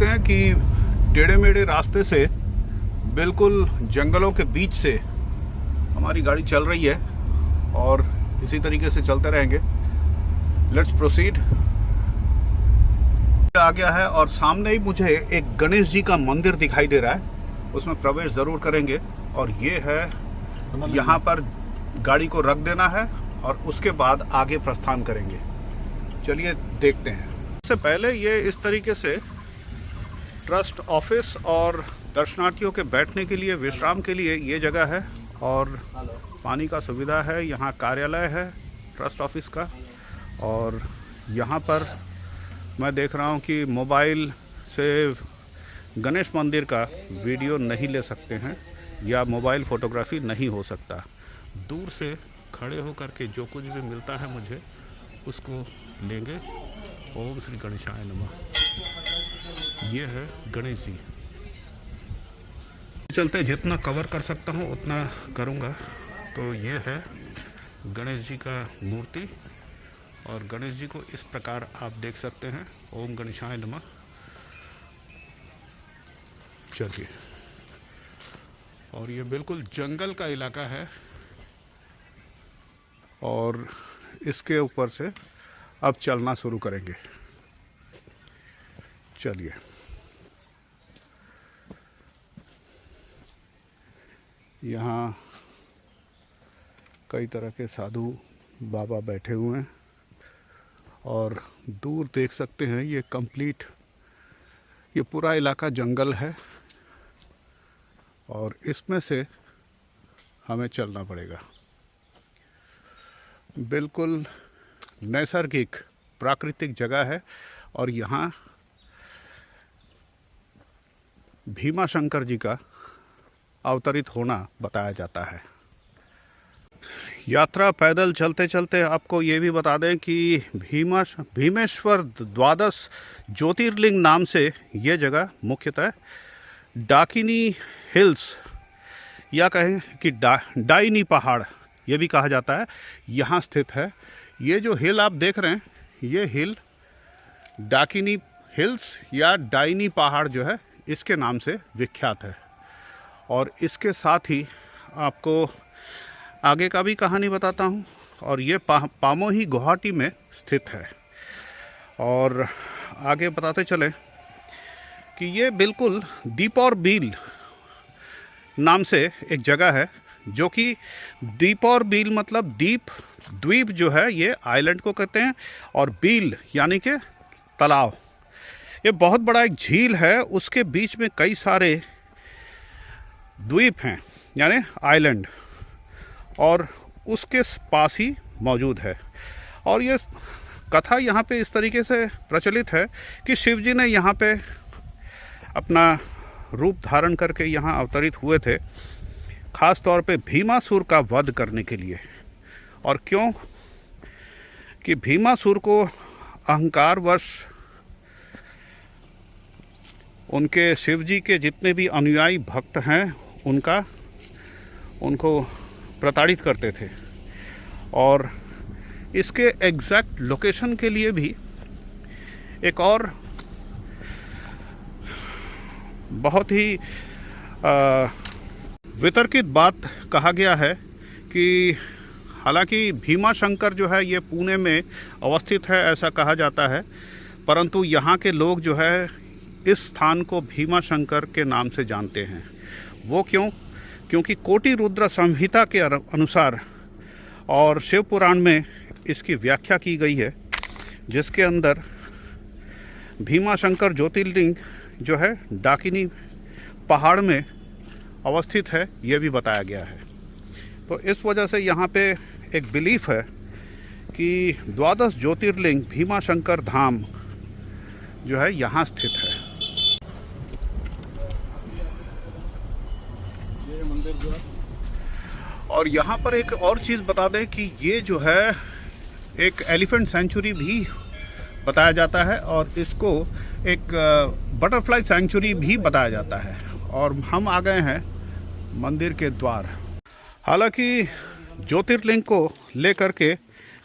सकते हैं कि टेढ़े मेढ़े रास्ते से बिल्कुल जंगलों के बीच से हमारी गाड़ी चल रही है और इसी तरीके से चलते रहेंगे। Let's proceed. आ गया है और सामने ही मुझे एक गणेश जी का मंदिर दिखाई दे रहा है, उसमें प्रवेश ज़रूर करेंगे। और ये है, यहाँ पर गाड़ी को रख देना है और उसके बाद आगे प्रस्थान करेंगे। चलिए देखते हैं। इससे पहले ये इस तरीके से ट्रस्ट ऑफिस और दर्शनार्थियों के बैठने के लिए, विश्राम के लिए ये जगह है और पानी का सुविधा है। यहाँ कार्यालय है ट्रस्ट ऑफिस का और यहाँ पर मैं देख रहा हूँ कि मोबाइल से गणेश मंदिर का वीडियो नहीं ले सकते हैं या मोबाइल फ़ोटोग्राफी नहीं हो सकता। दूर से खड़े होकर के जो कुछ भी मिलता है मुझे उसको लेंगे। ओम श्री गणेशाय नमः। ये है गणेश जी। चलते जितना कवर कर सकता हूँ उतना करूँगा। तो ये है गणेश जी का मूर्ति और गणेश जी को इस प्रकार आप देख सकते हैं। ओम गणेशाय नमः। चलिए, और ये बिल्कुल जंगल का इलाका है और इसके ऊपर से अब चलना शुरू करेंगे। चलिए, यहाँ कई तरह के साधु बाबा बैठे हुए हैं और दूर देख सकते हैं ये कंप्लीट, ये पूरा इलाका जंगल है और इसमें से हमें चलना पड़ेगा। बिल्कुल नैसर्गिक प्राकृतिक जगह है और यहाँ भीमा शंकर जी का अवतरित होना बताया जाता है। यात्रा पैदल चलते चलते आपको ये भी बता दें कि भीमेश्वर द्वादश ज्योतिर्लिंग नाम से ये जगह मुख्यतः डाकिनी हिल्स या कहें कि डाइनी पहाड़ ये भी कहा जाता है, यहाँ स्थित है। ये जो हिल आप देख रहे हैं, ये हिल डाकिनी हिल्स या डाइनी पहाड़ जो है इसके नाम से विख्यात है। और इसके साथ ही आपको आगे का भी कहानी बताता हूँ। और ये पामोही गुवाहाटी में स्थित है। और आगे बताते चले कि ये बिल्कुल दीपौर बील नाम से एक जगह है, जो कि दीपौर बील मतलब द्वीप जो है ये आइलैंड को कहते हैं और बील यानी कि तालाब। ये बहुत बड़ा एक झील है, उसके बीच में कई सारे द्वीप हैं यानी आइलैंड, और उसके पास ही मौजूद है। और ये कथा यहाँ पे इस तरीके से प्रचलित है कि शिव जी ने यहाँ पे अपना रूप धारण करके यहाँ अवतरित हुए थे, ख़ास तौर पे भीमासुर का वध करने के लिए। और क्यों कि भीमासुर को अहंकारवश उनके शिव जी के जितने भी अनुयायी भक्त हैं उनको प्रताड़ित करते थे। और इसके एग्जैक्ट लोकेशन के लिए भी एक और बहुत ही वितर्कित बात कहा गया है कि हालांकि भीमा शंकर जो है ये पुणे में अवस्थित है ऐसा कहा जाता है, परंतु यहाँ के लोग जो है इस स्थान को भीमा शंकर के नाम से जानते हैं। वो क्यों? क्योंकि कोटि रुद्र संहिता के अनुसार और शिव पुराण में इसकी व्याख्या की गई है, जिसके अंदर भीमा शंकर ज्योतिर्लिंग जो है डाकिनी पहाड़ में अवस्थित है, यह भी बताया गया है। तो इस वजह से यहाँ पे एक बिलीफ है कि द्वादश ज्योतिर्लिंग भीमा शंकर धाम जो है यहाँ स्थित है। और यहाँ पर एक और चीज़ बता दें कि ये जो है एक एलिफेंट सेंचुरी भी बताया जाता है और इसको एक बटरफ्लाई सेंचुरी भी बताया जाता है। और हम आ गए हैं मंदिर के द्वार। हालांकि ज्योतिर्लिंग को लेकर के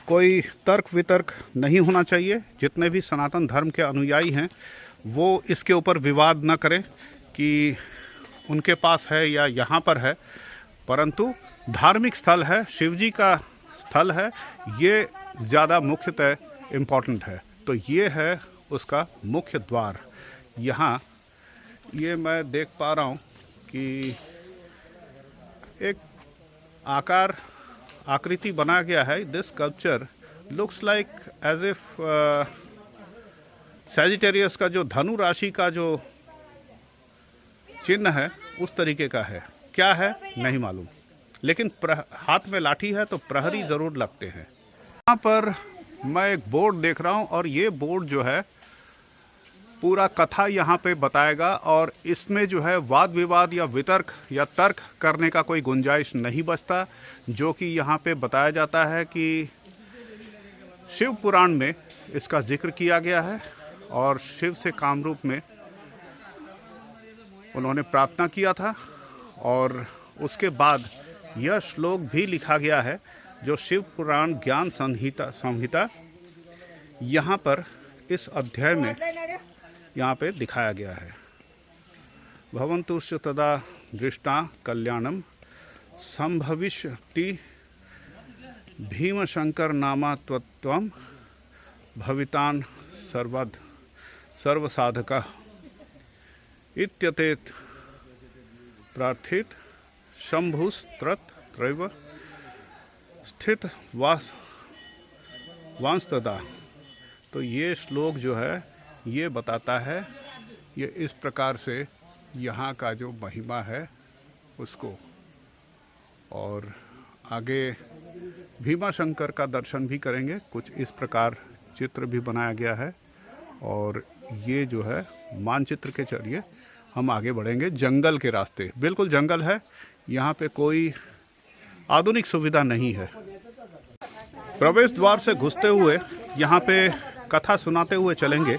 कोई तर्क वितर्क नहीं होना चाहिए। जितने भी सनातन धर्म के अनुयायी हैं वो इसके ऊपर विवाद न करें कि उनके पास है या यहाँ पर है, परंतु धार्मिक स्थल है, शिवजी का स्थल है, ये ज़्यादा मुख्यतः इम्पोर्टेंट है। तो ये है उसका मुख्य द्वार। यहाँ ये मैं देख पा रहा हूँ कि एक आकृति बना गया है। This sculpture looks like as if Sagittarius का जो धनु राशि का जो चिन्ह है उस तरीके का है। क्या है नहीं मालूम, लेकिन हाथ में लाठी है तो प्रहरी ज़रूर लगते हैं। यहाँ पर मैं एक बोर्ड देख रहा हूँ और ये बोर्ड जो है पूरा कथा यहाँ पे बताएगा और इसमें जो है वाद विवाद या वितर्क या तर्क करने का कोई गुंजाइश नहीं बचता। जो कि यहाँ पे बताया जाता है कि शिव पुराण में इसका जिक्र किया गया है और शिव से कामरूप में उन्होंने प्रार्थना किया था और उसके बाद यह श्लोक भी लिखा गया है जो शिव पुराण ज्ञान संहिता यहाँ पर इस अध्याय में यहाँ पे दिखाया गया है। भवन्तुश्च तदा दृष्टा कल्याणम संभविष्यति भीमशंकर नामा त्वं भवितान सर्वसाधकः इत्यतेत प्रार्थित शंभुस्त्रैव स्थित वांस्तदा। तो ये श्लोक जो है ये बताता है, ये इस प्रकार से यहाँ का जो महिमा है उसको। और आगे भीमाशंकर का दर्शन भी करेंगे। कुछ इस प्रकार चित्र भी बनाया गया है और ये जो है मानचित्र के जरिए हम आगे बढ़ेंगे जंगल के रास्ते। बिल्कुल जंगल है, यहाँ पे कोई आधुनिक सुविधा नहीं है। प्रवेश द्वार से घुसते हुए यहाँ पे कथा सुनाते हुए चलेंगे।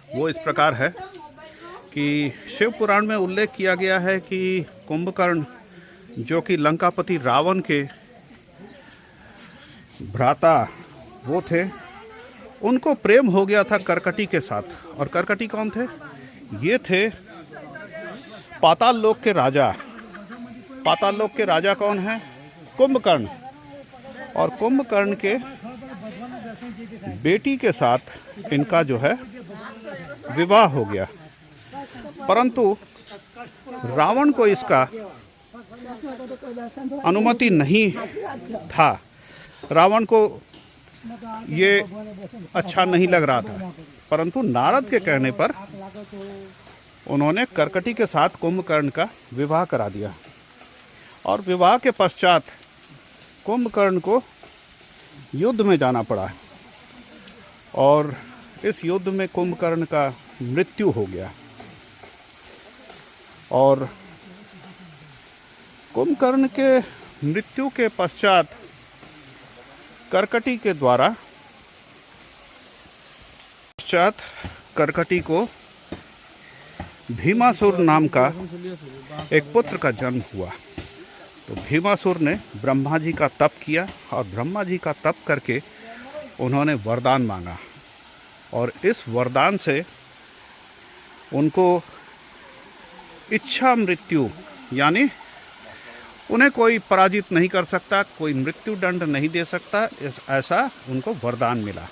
वो इस प्रकार है कि शिव पुराण में उल्लेख किया गया है कि कुंभकर्ण जो कि लंकापति रावण के भ्राता वो थे, उनको प्रेम हो गया था करकटी के साथ। और करकटी कौन थे? ये थे पाताल लोक के राजा। पाताल लोक के राजा कौन है? कुंभकर्ण। और कुंभकर्ण के बेटी के साथ इनका जो है विवाह हो गया, परंतु रावण को इसका अनुमति नहीं था। रावण को ये अच्छा नहीं लग रहा था, परंतु नारद के कहने पर उन्होंने करकटी के साथ कुंभकर्ण का विवाह करा दिया। और विवाह के पश्चात कुंभकर्ण को युद्ध में जाना पड़ा और इस युद्ध में कुंभकर्ण का मृत्यु हो गया। और कुंभकर्ण के मृत्यु के पश्चात करकटी को भीमासुर नाम का एक पुत्र का जन्म हुआ। तो भीमासुर ने ब्रह्मा जी का तप किया और ब्रह्मा जी का तप करके उन्होंने वरदान मांगा और इस वरदान से उनको इच्छा मृत्यु, यानी उन्हें कोई पराजित नहीं कर सकता, कोई मृत्यु दंड नहीं दे सकता, ऐसा उनको वरदान मिला।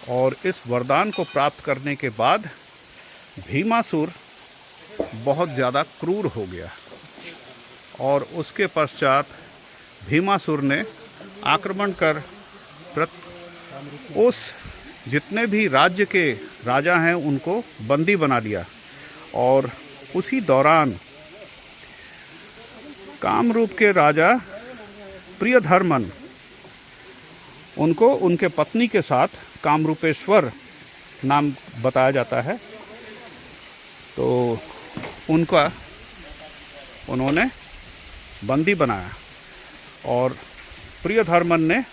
और इस वरदान को प्राप्त करने के बाद भीमासुर बहुत ज़्यादा क्रूर हो गया और उसके पश्चात भीमासुर ने आक्रमण कर उस जितने भी राज्य के राजा हैं उनको बंदी बना लिया। और उसी दौरान कामरूप के राजा प्रियधर्मन उनको उनके पत्नी के साथ कामरूपेश्वर नाम बताया जाता है, तो उनका उन्होंने बंदी बनाया और प्रियधर्मन ने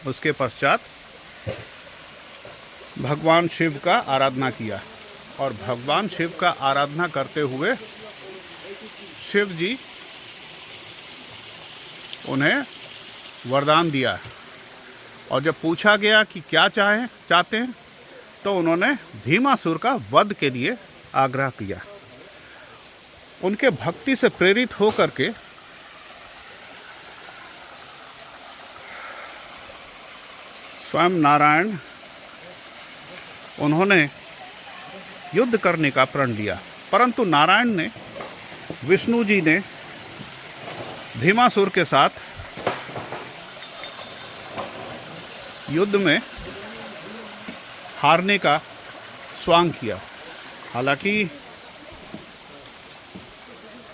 उसके पश्चात भगवान शिव का आराधना किया। और भगवान शिव का आराधना करते हुए शिव जी उन्हें वरदान दिया। और जब पूछा गया कि क्या चाहते हैं, तो उन्होंने भीमासुर का वध के लिए आग्रह किया। उनके भक्ति से प्रेरित होकर के स्वयं नारायण उन्होंने युद्ध करने का प्रण लिया, परंतु नारायण ने, विष्णु जी ने भीमासुर के साथ युद्ध में हारने का स्वांग किया। हालांकि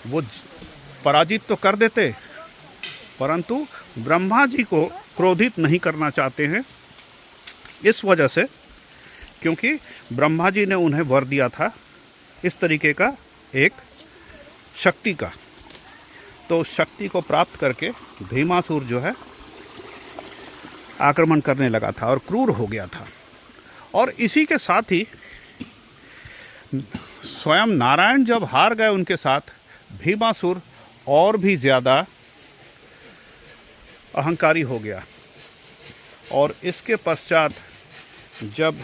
वो पराजित तो कर देते, परंतु ब्रह्मा जी को क्रोधित नहीं करना चाहते हैं, इस वजह से क्योंकि ब्रह्मा जी ने उन्हें वर दिया था इस तरीके का एक शक्ति का। तो उस शक्ति को प्राप्त करके भीमासुर जो है आक्रमण करने लगा था और क्रूर हो गया था। और इसी के साथ ही स्वयं नारायण जब हार गए उनके साथ, भीमासुर और भी ज़्यादा अहंकारी हो गया। और इसके पश्चात जब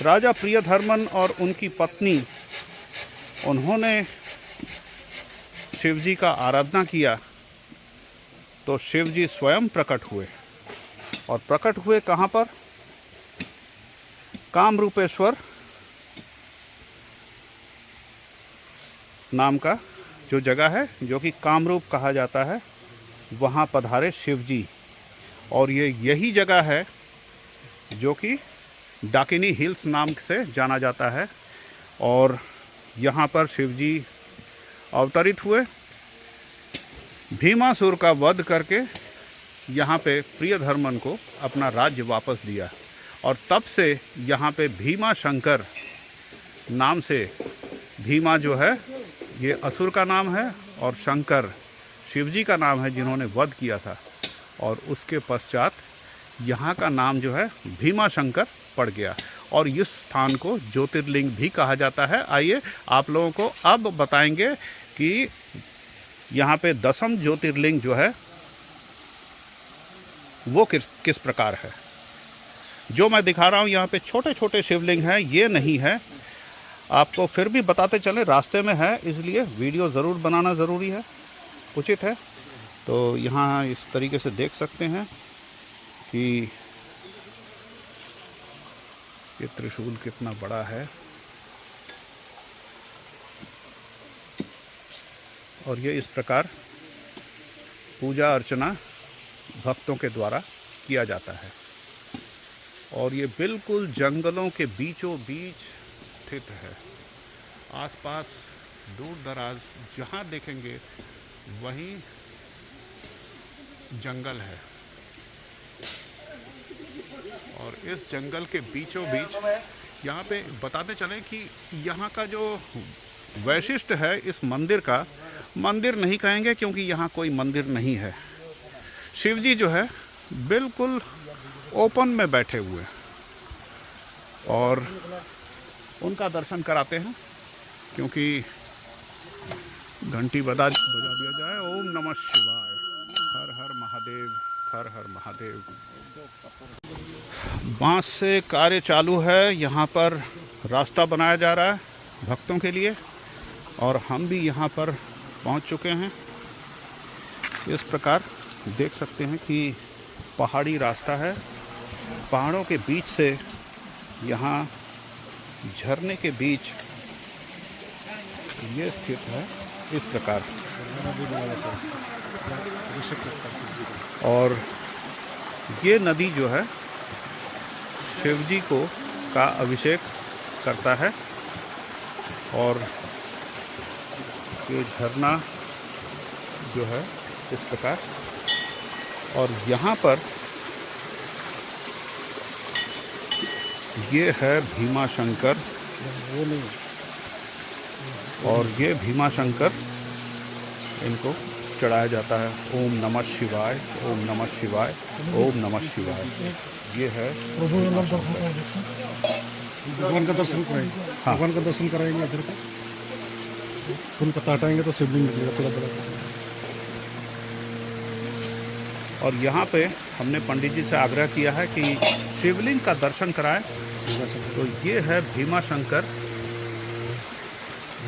राजा प्रियधर्मन और उनकी पत्नी उन्होंने शिवजी का आराधना किया, तो शिवजी स्वयं प्रकट हुए। और प्रकट हुए कहाँ पर? कामरूपेश्वर नाम का जो जगह है, जो कि कामरूप कहा जाता है, वहाँ पधारे शिवजी। और यही जगह है जो कि डाकिनी हिल्स नाम से जाना जाता है। और यहाँ पर शिवजी अवतरित हुए, भीमासुर का वध करके यहाँ पे प्रियधर्मन को अपना राज्य वापस दिया। और तब से यहाँ पे भीमा शंकर नाम से, भीमा जो है ये असुर का नाम है और शंकर शिवजी का नाम है जिन्होंने वध किया था। और उसके पश्चात यहाँ का नाम जो है भीमा शंकर पड़ गया। और इस स्थान को ज्योतिर्लिंग भी कहा जाता है। आइए आप लोगों को अब बताएंगे कि यहाँ पे दसम ज्योतिर्लिंग जो है वो किस प्रकार है। जो मैं दिखा रहा हूँ यहाँ पे छोटे छोटे शिवलिंग हैं, ये नहीं है। आपको फिर भी बताते चले, रास्ते में है इसलिए वीडियो ज़रूर बनाना ज़रूरी है, उचित है। तो यहाँ इस तरीके से देख सकते हैं कि ये त्रिशूल कितना बड़ा है। और ये इस प्रकार पूजा अर्चना भक्तों के द्वारा किया जाता है। और ये बिल्कुल जंगलों के बीचों बीच स्थित है। आसपास दूर दराज जहाँ देखेंगे वहीं जंगल है। और इस जंगल के बीचों बीच यहाँ पे बताते चलें कि यहाँ का जो वैशिष्ट है इस मंदिर का, मंदिर नहीं कहेंगे क्योंकि यहाँ कोई मंदिर नहीं है। शिवजी जो है बिल्कुल ओपन में बैठे हुए, और उनका दर्शन कराते हैं क्योंकि घंटी बजा दिया जाए। ओम नमः शिवाय, हर हर महादेव, हर हर महादेव। बांस से कार्य चालू है, यहाँ पर रास्ता बनाया जा रहा है भक्तों के लिए। और हम भी यहाँ पर पहुँच चुके हैं। इस प्रकार देख सकते हैं कि पहाड़ी रास्ता है, पहाड़ों के बीच से यहाँ झरने के बीच ये स्थित है इस प्रकार। और ये नदी जो है शिवजी को का अभिषेक करता है। और ये झरना जो है इस प्रकार। और यहाँ पर ये है भीमा शंकर, और ये भीमा शंकर इनको चढ़ाया जाता है। ओम नमः शिवाय, ओम नमः शिवाय, ओम नमः शिवाय। ये है भगवान का दर्शन कराएंगे। हाँ, भगवान का दर्शन कराएंगे। इधर को फूल पत्ता हटाएंगे तो शिवलिंग निकलेगा पूरा बड़ा। और यहाँ पे हमने पंडित जी से आग्रह किया है कि शिवलिंग का दर्शन कराएं। तो ये है भीमा शंकर,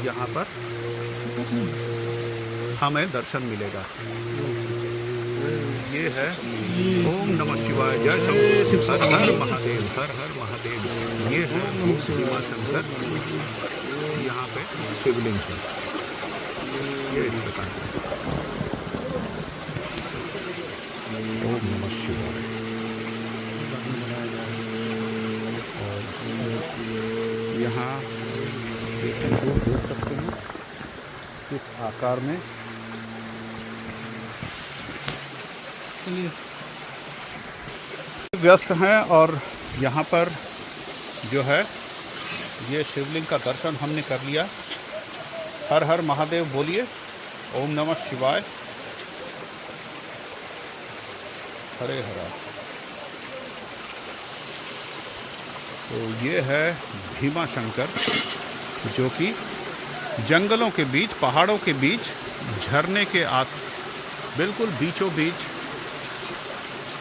यहाँ पर हमें दर्शन मिलेगा। ये है ओम नमः शिवाय, जय शंभो, हर हर महादेव, हर हर महादेव। ये है भीमा शंकर, यहाँ पे शिवलिंग है, ये इस प्रकार से। ओम नमः शिवाय। और यहाँ देख सकते हैं किस आकार में व्यस्त हैं। और यहाँ पर जो है ये शिवलिंग का दर्शन हमने कर लिया। हर हर महादेव बोलिए, ओम नमः शिवाय, हरे हरा। तो ये है भीमा शंकर, जो कि जंगलों के बीच, पहाड़ों के बीच, झरने के बिल्कुल बीचों बीच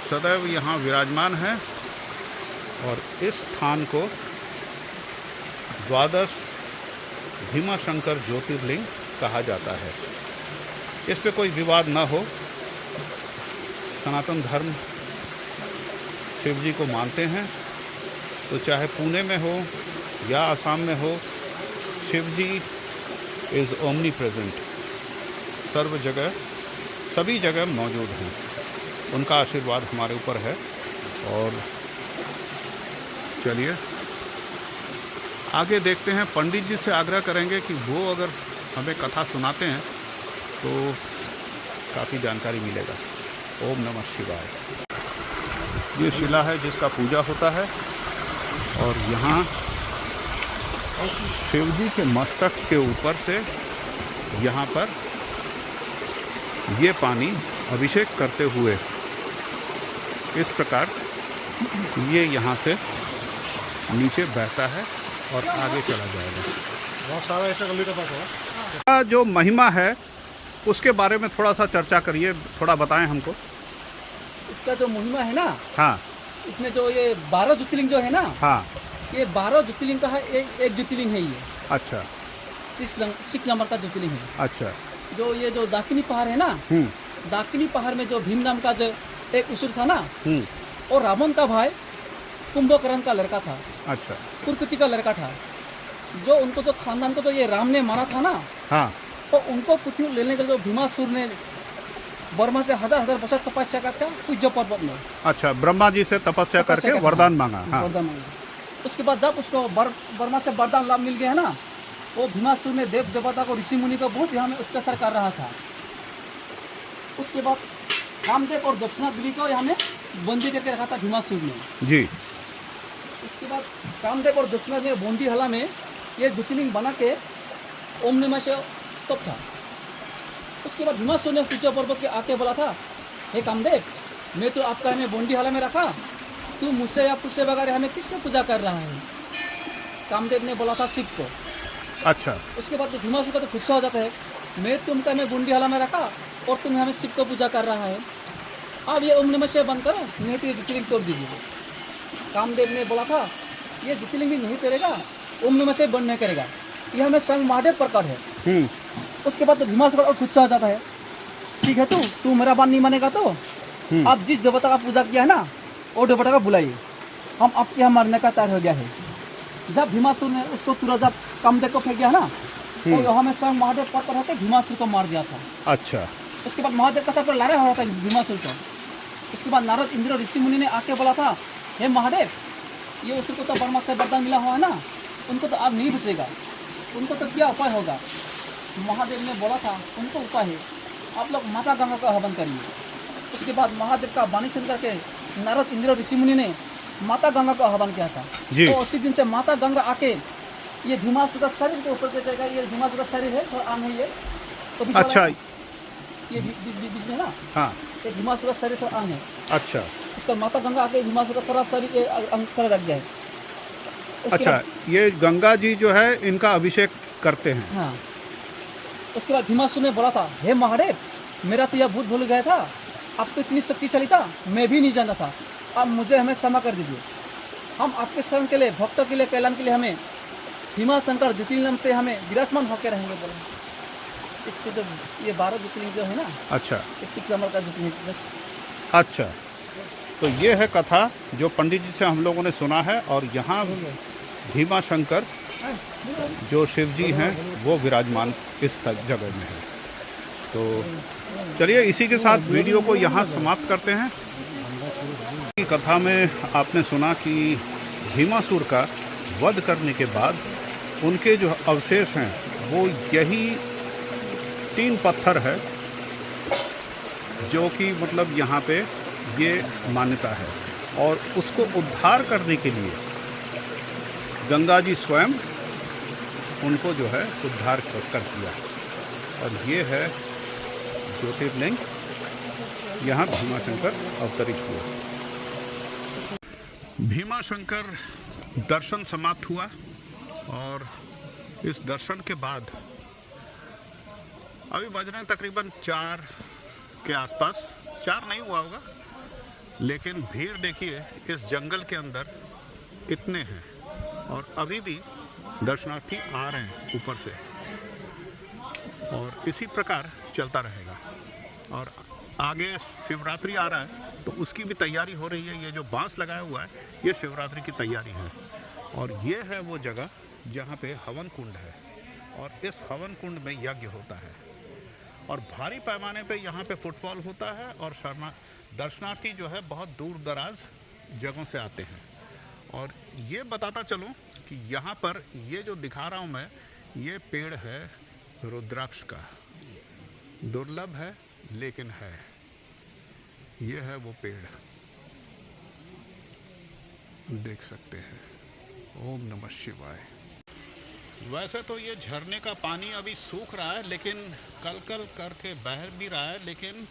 सदैव यहाँ विराजमान है। और इस स्थान को द्वादश भीमा शंकर ज्योतिर्लिंग कहा जाता है। इस पे कोई विवाद न हो। सनातन धर्म शिव जी को मानते हैं, तो चाहे पुणे में हो या असम में हो, शिव जी इज़ ओमनी प्रेजेंट, सर्व जगह, सभी जगह मौजूद हैं। उनका आशीर्वाद हमारे ऊपर है। और चलिए आगे देखते हैं। पंडित जी से आग्रह करेंगे कि वो अगर हमें कथा सुनाते हैं तो काफ़ी जानकारी मिलेगा। ओम नमः शिवाय। ये शिला है जिसका पूजा होता है। और यहाँ शिव जी के मस्तक के ऊपर से यहाँ पर ये पानी अभिषेक करते हुए इस प्रकार ये यहाँ से नीचे बहता है और आगे चला जाएगा। बहुत सारा ऐसा गली का पास है। जो महिमा है उसके बारे में थोड़ा सा चर्चा करिए, थोड़ा बताएं हमको। इसका जो महिमा है ना, हाँ, इसमें जो ये 12 ज्योतिर्लिंग जो है ना, हाँ, ये 12 ज्योतिर्लिंग का है, एक ज्योतिर्लिंग है ये। अच्छा, 6 नंबर का ज्योतिर्लिंग है। अच्छा। जो दाकिनी पहाड़ है ना, दाकिनी पहाड़ में जो भीम नाम का जो एक असुर था ना, और रावण का भाई कुंभकर्ण का लड़का था। अच्छा। कुरकुति का लड़का था। जो उनको जो खानदान को तो ये राम ने मारा था ना, हाँ, तो उनको पृथ्वी लेने के लिए जो भीमासुर ने बर्मा से हजार वर्ष तपस्या करता पूज्य पर्वत में। अच्छा, ब्रह्मा जी से तपस्या करके वरदान मांगा। हाँ। वरदान मांगा। उसके बाद जब उसको बर्मा से वरदान लाभ मिल गया है ना, वो भीमासुर ने देव देवता को, ऋषि मुनि को बहुत यहाँ में अत्याचार कर रहा था। उसके बाद कामदेव और दक्षिणा देवी को यहाँ में बंदी करके रखा था भीमासुर ने जी। उसके बाद कामदेव और दक्षिणा में बंदी हला में ये ज्योतिर्लिंग बना के ओम नमः शिवाय तब था। उसके बाद भीमासुर ने सूर्य पर्वत के आके बोला था, हे कामदेव, मैं तो आपका हमें बंदी हाला में रखा, तू मुझसे या तुझसे बगैर हमें किसकी पूजा कर रहा है? कामदेव ने बोला था शिव को। अच्छा। उसके बाद भीमासुर का तो गुस्सा हो जाता है, मैं तुमका हमें बंदी हाला में रखा और तुम हमें शिव को पूजा कर रहा है, अब ये ओम नमः शिवाय बंद करो, नहीं तो ये ज्योतिर्लिंग तोड़ दीजिए। कामदेव ने बोला था, ये ज्योतिर्लिंग भी नहीं तोड़ेगा, ओम नमः शिवाय बंद नहीं करेगा, ये हमें स्वयं महादेव प्रकट है। उसके बाद तो भीमासुर और गुस्सा हो जाता है, ठीक है तू मेरा बात नहीं मानेगा तो आप जिस देवता का पूजा किया है ना, वो देवता का बुलाइए, हम आपके यहाँ मरने का तैयार हो गया है। जब भीमासुर ने उसको तुरंत जब कामदेव को फेंक दिया ना, तो यहाँ में स्वयं महादेव प्रकट होकर भीमासुर को मार दिया था। अच्छा। उसके बाद महादेव का सर पर लड़ा हुआ था भीमासुर को। उसके बाद नारद इंद्र ऋषि मुनि ने आके बोला था, हे महादेव, ये उसको तो बर्मा से वरदान मिला हुआ है ना, उनको तो अब नहीं बचेगा, उनको तो क्या उपाय होगा? महादेव ने बोला था, उनको उपाय है, आप लोग माता गंगा का हवन करिए। उसके बाद महादेव का वाणी सुन करके नारद इंद्र ऋषि मुनि ने माता गंगा का आह्वान किया था। तो उसी दिन से माता गंगा आके ये भीमासुर का शरीर के ऊपर जाएगा। ये भीमासुर का शरीर है, थोड़ा आम है ये तो अच्छा, ये बीच में ना, हाँ, ये भीमासुर का शरीर थोड़ा आम है। अच्छा। उसका माता गंगा आके भीमासुर का थोड़ा शरीर अंग कर रख गया है। अच्छा, ये गंगा जी जो है इनका अभिषेक करते हैं। हाँ। उसके बाद भीमासुर ने बोला था, हे महादेव, मेरा तो यह भूत भूल गया था, आप तो इतनी शक्तिशाली था, मैं भी नहीं जानता था। अब मुझे हमें क्षमा कर दीजिए। हम आपके शरण के लिए, भक्तों के लिए, कल्याण के लिए हमें भीमा शंकर ज्योतिर्लिंग से हमें विराजमान होकर रहेंगे बोले। इसके जो ये 12 ज्योतिर्लिंग जो है ना, अच्छा ये 6 नंबर का ज्योतिर्लिंग। अच्छा, तो ये है कथा जो पंडित जी से हम लोगों ने सुना है। और यहाँ भीमा शंकर जो शिव जी हैं वो विराजमान इस जगह में है। तो चलिए इसी के साथ वीडियो को यहाँ समाप्त करते हैं। कथा में आपने सुना कि भीमासुर का वध करने के बाद उनके जो अवशेष हैं वो यही 3 पत्थर है, जो कि मतलब यहाँ पे ये मान्यता है। और उसको उद्धार करने के लिए गंगा जी स्वयं उनको जो है उद्धार कर दिया। और ये है ज्योतिर्लिंग, यहाँ भीमाशंकर अवतरित हुआ। भीमाशंकर दर्शन समाप्त हुआ और इस दर्शन के बाद अभी बज रहे हैं तकरीबन 4 के आसपास। 4 नहीं हुआ होगा, लेकिन भीड़ देखिए इस जंगल के अंदर इतने हैं और अभी भी दर्शनार्थी आ रहे हैं ऊपर से। और इसी प्रकार चलता रहेगा। और आगे शिवरात्रि आ रहा है तो उसकी भी तैयारी हो रही है। ये जो बांस लगाया हुआ है ये शिवरात्रि की तैयारी है। और ये है वो जगह जहाँ पे हवन कुंड है और इस हवन कुंड में यज्ञ होता है और भारी पैमाने पे यहाँ पे फुटफॉल होता है। और दर्शनार्थी जो है बहुत दूर दराज जगहों से आते हैं। और ये बताता चलूँ कि यहाँ पर ये जो दिखा रहा हूँ मैं, ये पेड़ है रुद्राक्ष का। दुर्लभ है लेकिन है। ये है वो पेड़, देख सकते हैं। ओम नमः शिवाय। वैसे तो ये झरने का पानी अभी सूख रहा है, लेकिन कल कल करके बह भी रहा है। लेकिन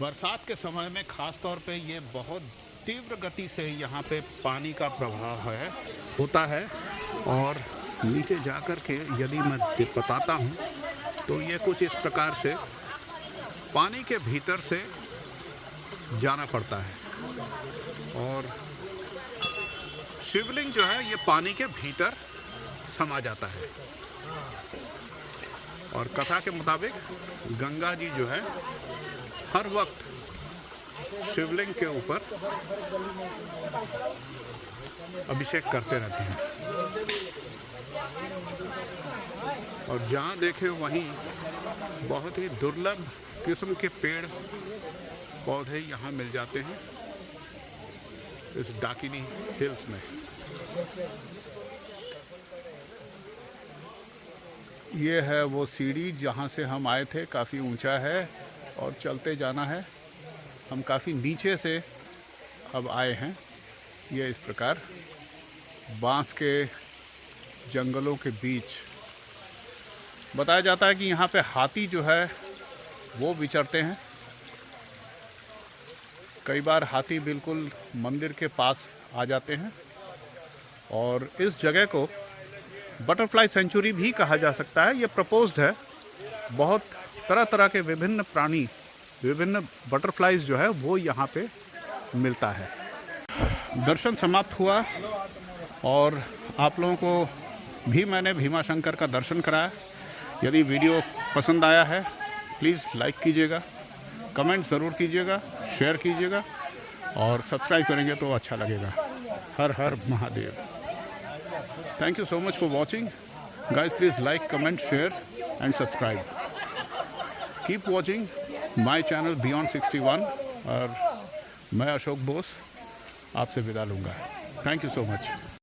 बरसात के समय में ख़ास तौर पे ये बहुत तीव्र गति से यहाँ पे पानी का प्रवाह होता है। और नीचे जा कर के यदि मैं बताता हूँ तो ये कुछ इस प्रकार से पानी के भीतर से जाना पड़ता है। और शिवलिंग जो है ये पानी के भीतर समा जाता है। और कथा के मुताबिक गंगा जी जो है हर वक्त शिवलिंग के ऊपर अभिषेक करते रहते हैं। और जहाँ देखें वहीं बहुत ही दुर्लभ किस्म के पेड़ पौधे यहाँ मिल जाते हैं इस डाकिनी हिल्स में। ये है वो सीढ़ी जहाँ से हम आए थे, काफ़ी ऊंचा है और चलते जाना है। हम काफ़ी नीचे से अब आए हैं। ये इस प्रकार बांस के जंगलों के बीच बताया जाता है कि यहाँ पे हाथी जो है वो विचरते हैं। कई बार हाथी बिल्कुल मंदिर के पास आ जाते हैं। और इस जगह को बटरफ्लाई सेंचुरी भी कहा जा सकता है। ये प्रपोज्ड है। बहुत तरह तरह के विभिन्न प्राणी, विभिन्न बटरफ्लाइज जो है वो यहाँ पे मिलता है। दर्शन समाप्त हुआ और आप लोगों को भी मैंने भीमाशंकर का दर्शन कराया। यदि वीडियो पसंद आया है प्लीज़ लाइक कीजिएगा, कमेंट ज़रूर कीजिएगा, शेयर कीजिएगा और सब्सक्राइब करेंगे तो अच्छा लगेगा। हर हर Mahadev. Thank you so much for watching. Guys, please like, comment, share and subscribe. Keep watching my channel Beyond 61 और मैं अशोक बोस आपसे विदा लूँगा। Thank you so much.